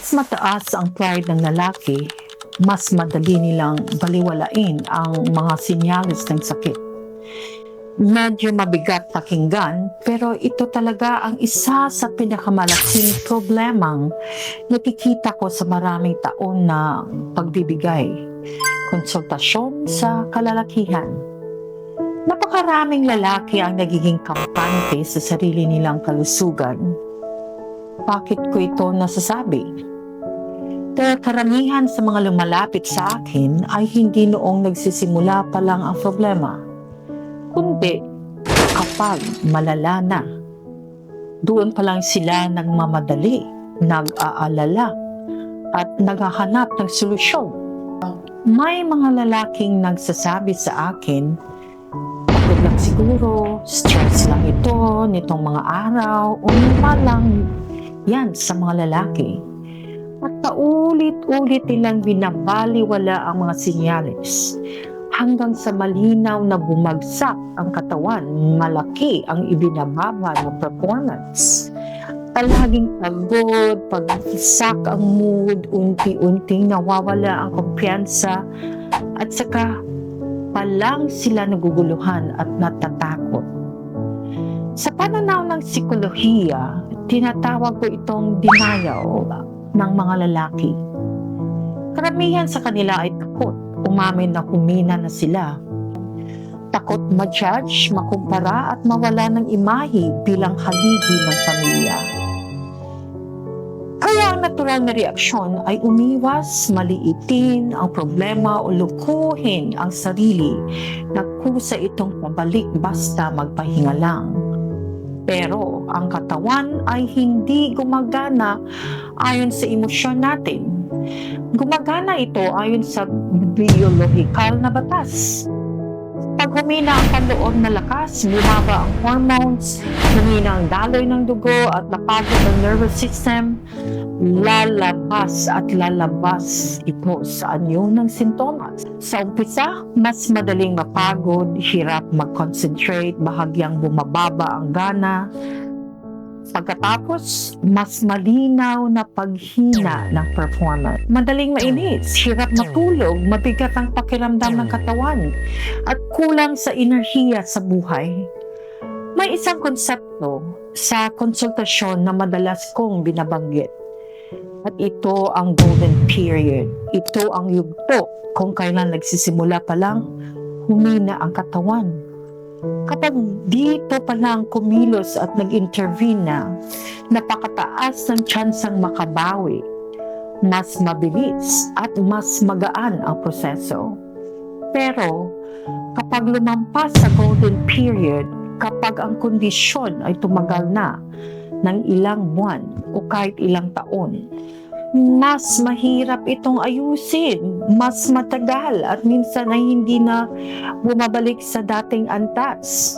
mas mataas ang pride ng lalaki, mas madali nilang baliwalain ang mga sinyalis ng sakit. Medyo mabigat pakinggan, pero ito talaga ang isa sa pinakamalaking problemang nakikita ko sa maraming taon na pagbibigay konsultasyon sa kalalakihan. Napakaraming lalaki ang nagiging kampante sa sarili nilang kalusugan. Bakit ko ito nasasabi? Dahil karamihan sa mga lumalapit sa akin ay hindi noong nagsisimula pa lang ang problema, kundi kapag malala na. Doon pa lang sila nagmamadali, nag-aalala, at naghahanap ng solusyon. May mga lalaking nagsasabi sa akin, pagod lang siguro, stress lang ito, nitong mga araw, o lang yan sa mga lalaki. At paulit-ulit nilang binabaliwala ang mga sinyalis hanggang sa malinaw na bumagsak ang katawan, malaki ang ibinababa ng performance. Palaging pagod, pagsak ang mood, unti-unting nawawala ang kumpiyansa, at saka palang sila naguguluhan at natatakot. Sa pananaw ng psikolohiya, tinatawag ko itong denial ng mga lalaki. Karamihan sa kanila ay takot umamin na humina na sila. Takot ma-judge, makumpara at mawala ng imahe bilang haligi ng pamilya. Kaya ang natural na reaksyon ay umiwas, maliitin ang problema o lukuhin ang sarili na kusa itong pabalik basta magpahinga lang. Pero ang katawan ay hindi gumagana ayon sa emosyon natin. Gumagana ito ayon sa biyolohikal na batas. Pag humina ang panloob na lakas, bumaba ang hormones, humina ang daloy ng dugo at napagod ang nervous system, lalabas ito sa anyo ng sintomas. Sa umpisa, mas madaling mapagod, hirap mag-concentrate, bahagyang bumababa ang gana. Pagkatapos, mas malinaw na paghina ng performance. Madaling mainis, hirap matulog, mabigat ang pakiramdam ng katawan, at kulang sa enerhiya sa buhay. May isang konsepto sa konsultasyon na madalas kong binabanggit. At ito ang golden period. Ito ang yugto kung kailan nagsisimula pa lang humina ang katawan. Kapag dito pa lang kumilos at nag-intervene na, napakataas ng tsansang makabawi, mas mabilis at mas magaan ang proseso. Pero kapag lumampas sa golden period, kapag ang kondisyon ay tumagal na ng ilang buwan o kahit ilang taon, mas mahirap itong ayusin, mas matagal at minsan ay hindi na bumabalik sa dating antas.